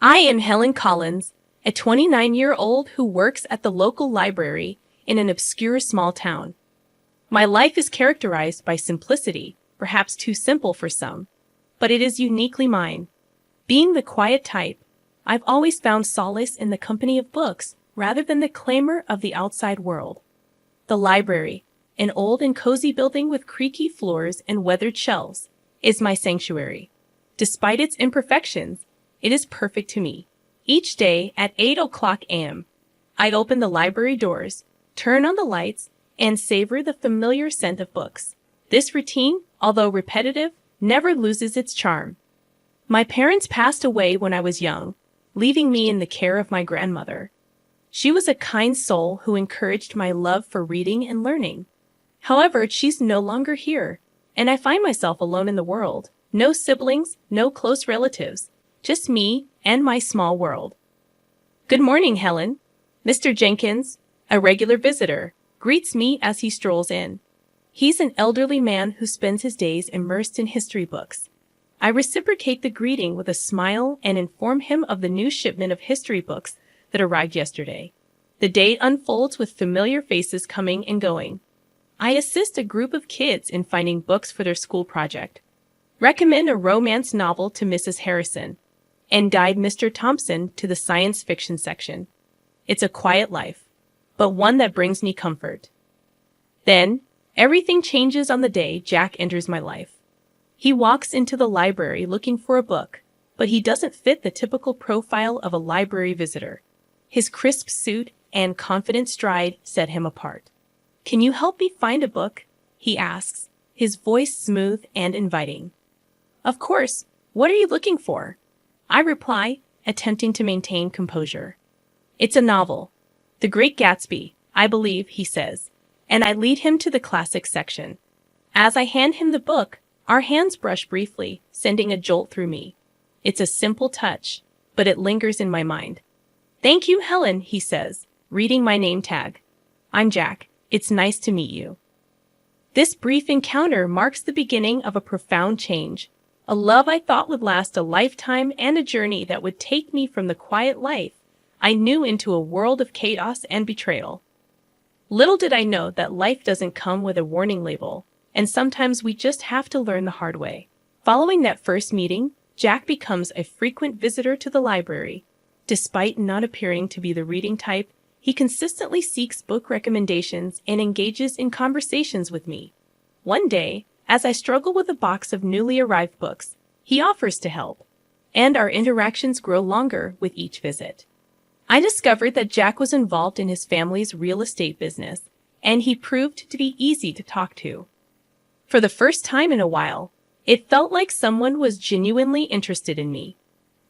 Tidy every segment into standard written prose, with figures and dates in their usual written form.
I am Helen Collins, a 29-year-old who works at the local library in an obscure small town. My life is characterized by simplicity, perhaps too simple for some, but it is uniquely mine. Being the quiet type, I've always found solace in the company of books rather than the clamor of the outside world. The library, an old and cozy building with creaky floors and weathered shelves, is my sanctuary. Despite its imperfections, it is perfect to me. Each day at 8 o'clock a.m., I open the library doors, turn on the lights, and savor the familiar scent of books. This routine, although repetitive, never loses its charm. My parents passed away when I was young, leaving me in the care of my grandmother. She was a kind soul who encouraged my love for reading and learning. However, she's no longer here, and I find myself alone in the world. No siblings, no close relatives, just me and my small world. Good morning, Helen. Mr. Jenkins, a regular visitor, greets me as he strolls in. He's an elderly man who spends his days immersed in history books. I reciprocate the greeting with a smile and inform him of the new shipment of history books that arrived yesterday. The day unfolds with familiar faces coming and going. I assist a group of kids in finding books for their school project. Recommend a romance novel to Mrs. Harrison, and guide Mr. Thompson to the science fiction section. It's a quiet life, but one that brings me comfort. Then, everything changes on the day Jack enters my life. He walks into the library looking for a book, but he doesn't fit the typical profile of a library visitor. His crisp suit and confident stride set him apart. "Can you help me find a book?" he asks, his voice smooth and inviting. "Of course. What are you looking for?" I reply, attempting to maintain composure. "It's a novel. The Great Gatsby, I believe," he says, and I lead him to the classics section. As I hand him the book, our hands brush briefly, sending a jolt through me. It's a simple touch, but it lingers in my mind. "Thank you, Helen," he says, reading my name tag. "I'm Jack. It's nice to meet you." This brief encounter marks the beginning of a profound change. A love I thought would last a lifetime and a journey that would take me from the quiet life I knew into a world of chaos and betrayal. Little did I know that life doesn't come with a warning label, and sometimes we just have to learn the hard way. Following that first meeting, Jack becomes a frequent visitor to the library. Despite not appearing to be the reading type, he consistently seeks book recommendations and engages in conversations with me. One day, as I struggle with a box of newly arrived books, he offers to help, and our interactions grow longer with each visit. I discovered that Jack was involved in his family's real estate business, and he proved to be easy to talk to. For the first time in a while, it felt like someone was genuinely interested in me.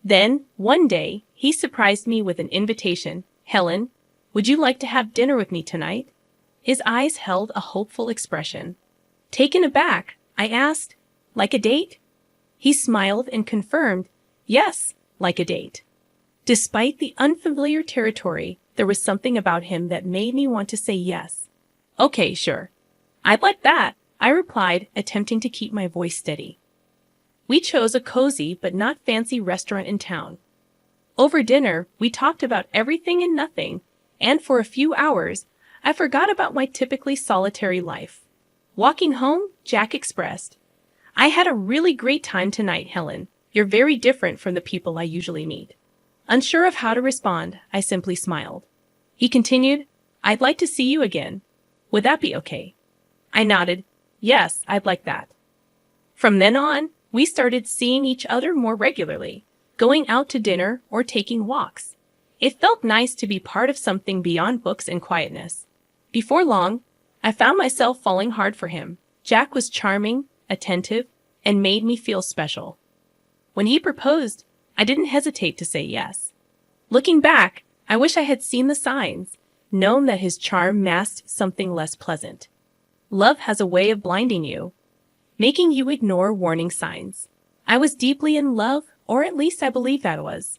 Then, one day, he surprised me with an invitation. "Helen, would you like to have dinner with me tonight?" His eyes held a hopeful expression. Taken aback, I asked, "Like a date?" He smiled and confirmed, "Yes, like a date." Despite the unfamiliar territory, there was something about him that made me want to say yes. "Okay, sure. I'd like that," I replied, attempting to keep my voice steady. We chose a cozy but not fancy restaurant in town. Over dinner, we talked about everything and nothing, and for a few hours, I forgot about my typically solitary life. Walking home, Jack expressed, "I had a really great time tonight, Helen. You're very different from the people I usually meet." Unsure of how to respond, I simply smiled. He continued, "I'd like to see you again. Would that be okay?" I nodded, "Yes, I'd like that." From then on, we started seeing each other more regularly, going out to dinner or taking walks. It felt nice to be part of something beyond books and quietness. Before long, I found myself falling hard for him. Jack was charming, attentive, and made me feel special. When he proposed, I didn't hesitate to say yes. Looking back, I wish I had seen the signs, known that his charm masked something less pleasant. Love has a way of blinding you, making you ignore warning signs. I was deeply in love, or at least I believe that was.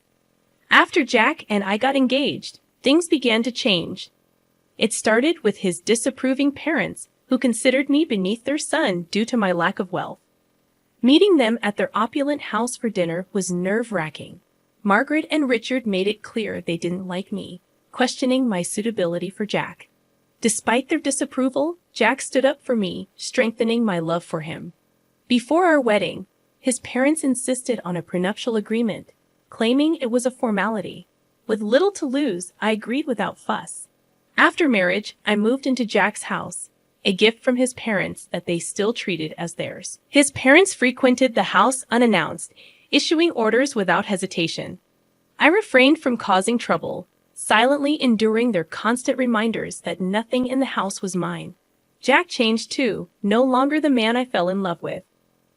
After Jack and I got engaged, things began to change. It started with his disapproving parents, who considered me beneath their son due to my lack of wealth. Meeting them at their opulent house for dinner was nerve-wracking. Margaret and Richard made it clear they didn't like me, questioning my suitability for Jack. Despite their disapproval, Jack stood up for me, strengthening my love for him. Before our wedding, his parents insisted on a prenuptial agreement, claiming it was a formality. With little to lose, I agreed without fuss. After marriage, I moved into Jack's house, a gift from his parents that they still treated as theirs. His parents frequented the house unannounced, issuing orders without hesitation. I refrained from causing trouble, silently enduring their constant reminders that nothing in the house was mine. Jack changed too, no longer the man I fell in love with.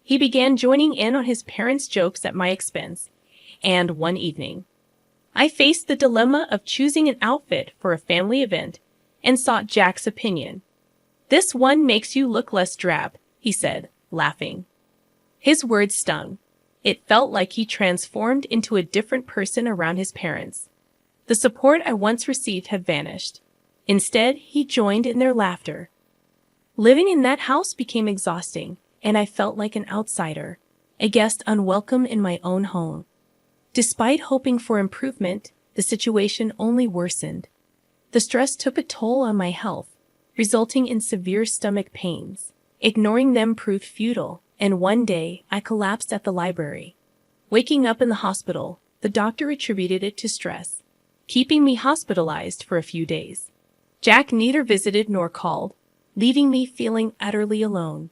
He began joining in on his parents' jokes at my expense, and one evening, I faced the dilemma of choosing an outfit for a family event and sought Jack's opinion. "This one makes you look less drab," he said, laughing. His words stung. It felt like he transformed into a different person around his parents. The support I once received had vanished. Instead, he joined in their laughter. Living in that house became exhausting, and I felt like an outsider, a guest unwelcome in my own home. Despite hoping for improvement, the situation only worsened. The stress took a toll on my health, resulting in severe stomach pains. Ignoring them proved futile, and one day I collapsed at the library. Waking up in the hospital, the doctor attributed it to stress, keeping me hospitalized for a few days. Jack neither visited nor called, leaving me feeling utterly alone.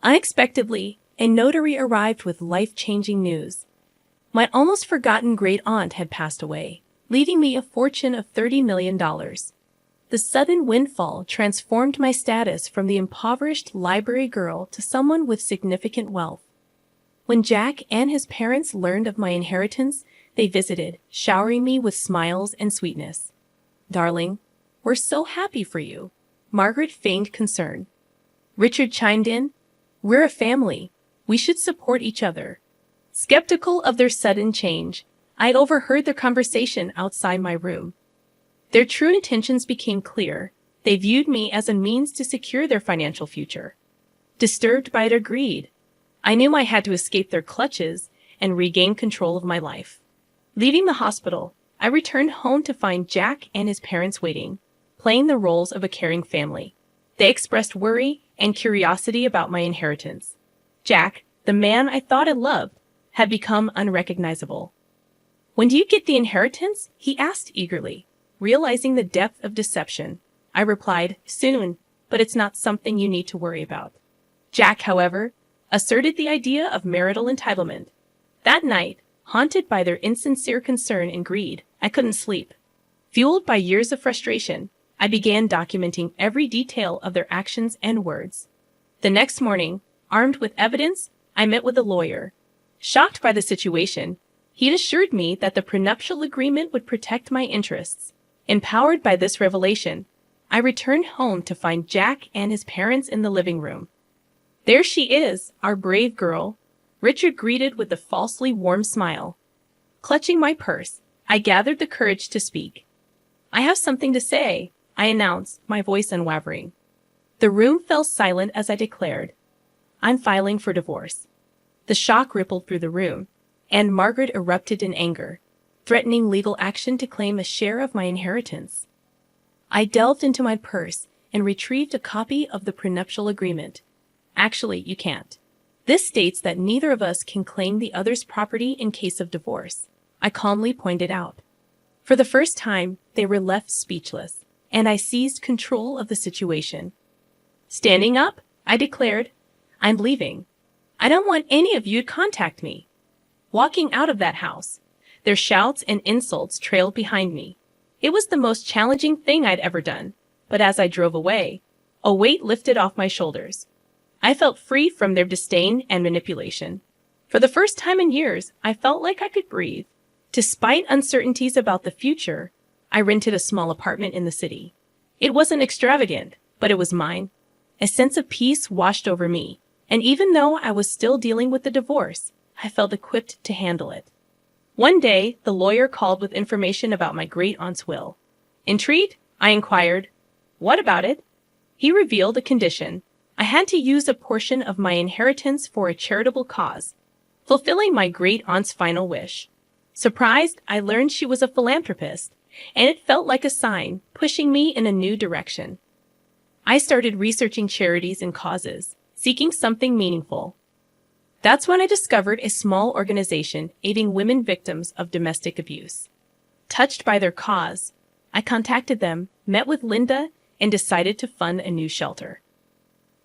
Unexpectedly, a notary arrived with life-changing news. My almost forgotten great-aunt had passed away, leaving me a fortune of $30 million. The sudden windfall transformed my status from the impoverished library girl to someone with significant wealth. When Jack and his parents learned of my inheritance, they visited, showering me with smiles and sweetness. "Darling, we're so happy for you." Margaret feigned concern. Richard chimed in, "We're a family. We should support each other." Skeptical of their sudden change, I'd overheard their conversation outside my room. Their true intentions became clear. They viewed me as a means to secure their financial future. Disturbed by their greed, I knew I had to escape their clutches and regain control of my life. Leaving the hospital, I returned home to find Jack and his parents waiting, playing the roles of a caring family. They expressed worry and curiosity about my inheritance. Jack, the man I thought I loved, had become unrecognizable. "When do you get the inheritance?" he asked eagerly. Realizing the depth of deception, I replied, "Soon, but it's not something you need to worry about." Jack, however, asserted the idea of marital entitlement. That night, haunted by their insincere concern and greed, I couldn't sleep. Fueled by years of frustration, I began documenting every detail of their actions and words. The next morning, armed with evidence, I met with a lawyer. Shocked by the situation, he'd assured me that the prenuptial agreement would protect my interests. Empowered by this revelation, I returned home to find Jack and his parents in the living room. "There she is, our brave girl," Richard greeted with a falsely warm smile. Clutching my purse, I gathered the courage to speak. "I have something to say," I announced, my voice unwavering. The room fell silent as I declared, "I'm filing for divorce." The shock rippled through the room, and Margaret erupted in anger, threatening legal action to claim a share of my inheritance. I delved into my purse and retrieved a copy of the prenuptial agreement. "Actually, you can't. This states that neither of us can claim the other's property in case of divorce," I calmly pointed out. For the first time, they were left speechless, and I seized control of the situation. Standing up, I declared, "I'm leaving. I don't want any of you to contact me." Walking out of that house, their shouts and insults trailed behind me. It was the most challenging thing I'd ever done, but as I drove away, a weight lifted off my shoulders. I felt free from their disdain and manipulation. For the first time in years, I felt like I could breathe. Despite uncertainties about the future, I rented a small apartment in the city. It wasn't extravagant, but it was mine. A sense of peace washed over me, and even though I was still dealing with the divorce, I felt equipped to handle it. One day, the lawyer called with information about my great-aunt's will. Intrigued, I inquired, "What about it?" He revealed a condition. I had to use a portion of my inheritance for a charitable cause, fulfilling my great-aunt's final wish. Surprised, I learned she was a philanthropist, and it felt like a sign pushing me in a new direction. I started researching charities and causes, seeking something meaningful. That's when I discovered a small organization aiding women victims of domestic abuse. Touched by their cause, I contacted them, met with Linda, and decided to fund a new shelter.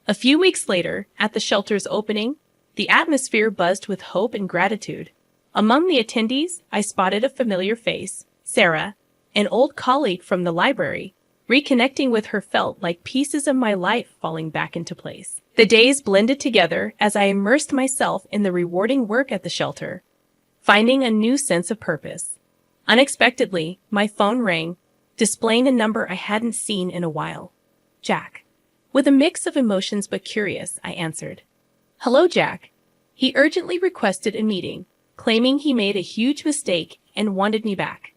A few weeks later, at the shelter's opening, the atmosphere buzzed with hope and gratitude. Among the attendees, I spotted a familiar face, Sarah, an old colleague from the library. Reconnecting with her felt like pieces of my life falling back into place. The days blended together as I immersed myself in the rewarding work at the shelter, finding a new sense of purpose. Unexpectedly, my phone rang, displaying a number I hadn't seen in a while. Jack. With a mix of emotions but curious, I answered. Hello, Jack. He urgently requested a meeting, claiming he made a huge mistake and wanted me back.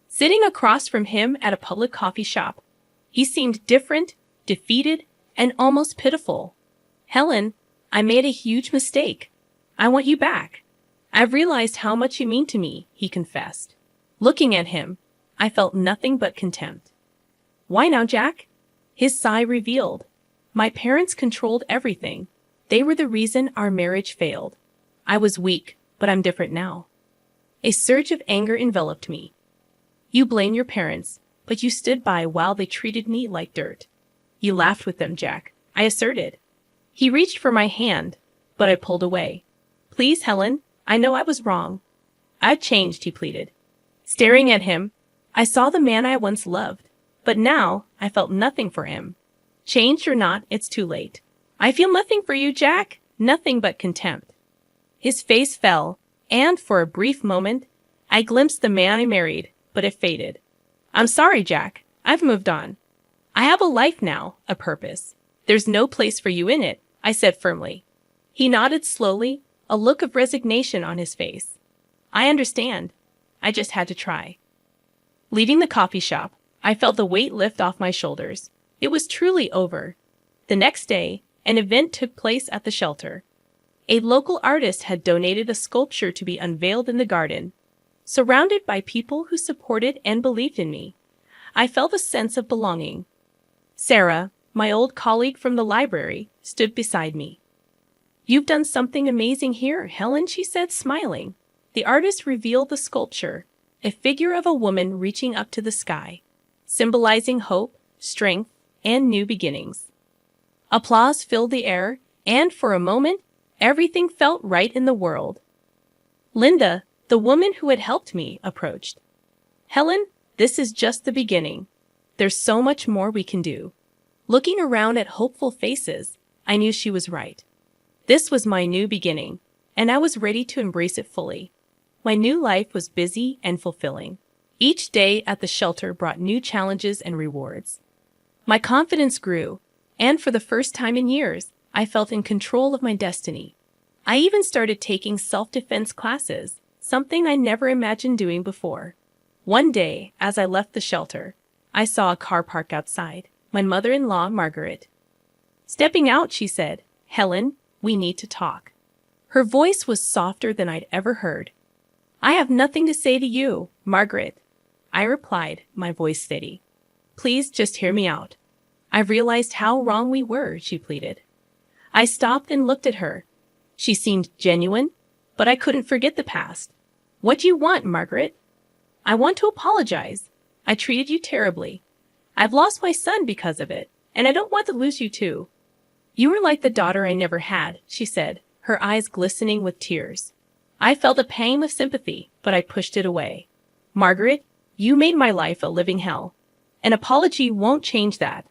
Sitting across from him at a public coffee shop, he seemed different, defeated, and almost pitiful. Helen, I made a huge mistake. I want you back. I've realized how much you mean to me, he confessed. Looking at him, I felt nothing but contempt. Why now, Jack? His sigh revealed. My parents controlled everything. They were the reason our marriage failed. I was weak, but I'm different now. A surge of anger enveloped me. You blame your parents, but you stood by while they treated me like dirt. You laughed with them, Jack, I asserted. He reached for my hand, but I pulled away. Please, Helen, I know I was wrong. I've changed, he pleaded. Staring at him, I saw the man I once loved, but now I felt nothing for him. Changed or not, it's too late. I feel nothing for you, Jack, nothing but contempt. His face fell, and for a brief moment, I glimpsed the man I married, but it faded. I'm sorry, Jack. I've moved on. I have a life now, a purpose. There's no place for you in it, I said firmly. He nodded slowly, a look of resignation on his face. I understand. I just had to try. Leaving the coffee shop, I felt the weight lift off my shoulders. It was truly over. The next day, an event took place at the shelter. A local artist had donated a sculpture to be unveiled in the garden. Surrounded by people who supported and believed in me, I felt a sense of belonging. Sarah, my old colleague from the library, stood beside me. You've done something amazing here, Helen, she said, smiling. The artist revealed the sculpture, a figure of a woman reaching up to the sky, symbolizing hope, strength, and new beginnings. Applause filled the air, and for a moment, everything felt right in the world. Linda, the woman who had helped me, approached. Helen, this is just the beginning. There's so much more we can do. Looking around at hopeful faces, I knew she was right. This was my new beginning, and I was ready to embrace it fully. My new life was busy and fulfilling. Each day at the shelter brought new challenges and rewards. My confidence grew, and for the first time in years, I felt in control of my destiny. I even started taking self-defense classes, something I never imagined doing before. One day, as I left the shelter, I saw a car parked outside. My mother-in-law, Margaret. Stepping out, she said, Helen, we need to talk. Her voice was softer than I'd ever heard. I have nothing to say to you, Margaret. I replied, my voice steady. Please just hear me out. I've realized how wrong we were, she pleaded. I stopped and looked at her. She seemed genuine, but I couldn't forget the past. What do you want, Margaret? I want to apologize. I treated you terribly. I've lost my son because of it, and I don't want to lose you too. You were like the daughter I never had, she said, her eyes glistening with tears. I felt a pang of sympathy, but I pushed it away. Margaret, you made my life a living hell. An apology won't change that.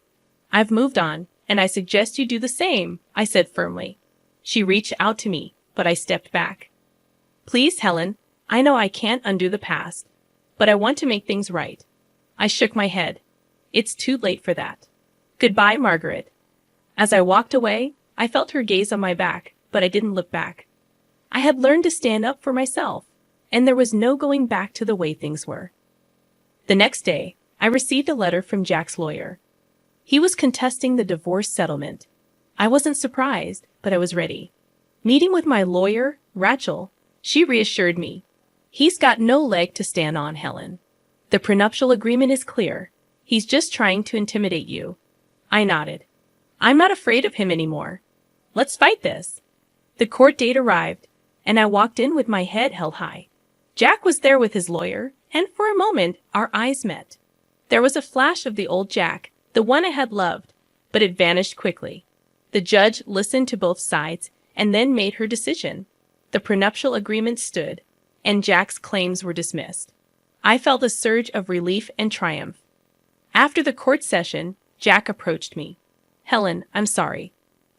I've moved on, and I suggest you do the same, I said firmly. She reached out to me, but I stepped back. Please, Helen, I know I can't undo the past, but I want to make things right. I shook my head. It's too late for that. Goodbye, Margaret. As I walked away, I felt her gaze on my back, but I didn't look back. I had learned to stand up for myself, and there was no going back to the way things were. The next day, I received a letter from Jack's lawyer. He was contesting the divorce settlement. I wasn't surprised, but I was ready. Meeting with my lawyer, Rachel, she reassured me. He's got no leg to stand on, Helen. The prenuptial agreement is clear. He's just trying to intimidate you. I nodded. I'm not afraid of him anymore. Let's fight this. The court date arrived, and I walked in with my head held high. Jack was there with his lawyer, and for a moment, our eyes met. There was a flash of the old Jack, the one I had loved, but it vanished quickly. The judge listened to both sides and then made her decision. The prenuptial agreement stood, and Jack's claims were dismissed. I felt a surge of relief and triumph. After the court session, Jack approached me. Helen, I'm sorry.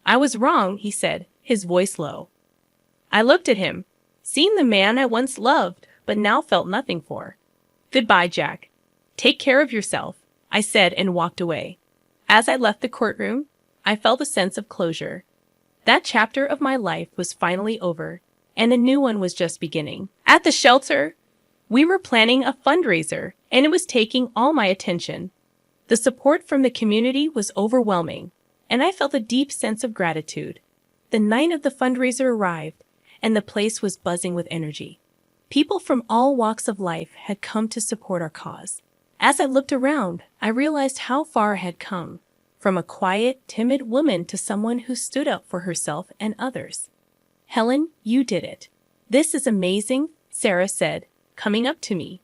I was wrong, he said, his voice low. I looked at him, seeing the man I once loved, but now felt nothing for. Goodbye, Jack. Take care of yourself, I said and walked away. As I left the courtroom, I felt a sense of closure. That chapter of my life was finally over, and a new one was just beginning. At the shelter, we were planning a fundraiser, and it was taking all my attention. The support from the community was overwhelming, and I felt a deep sense of gratitude. The night of the fundraiser arrived, and the place was buzzing with energy. People from all walks of life had come to support our cause. As I looked around, I realized how far I had come, from a quiet, timid woman to someone who stood up for herself and others. Helen, you did it. This is amazing, Sarah said, coming up to me.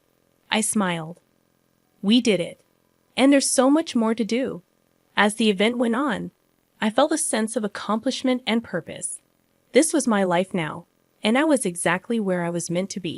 I smiled. We did it. And there's so much more to do. As the event went on, I felt a sense of accomplishment and purpose. This was my life now, and I was exactly where I was meant to be.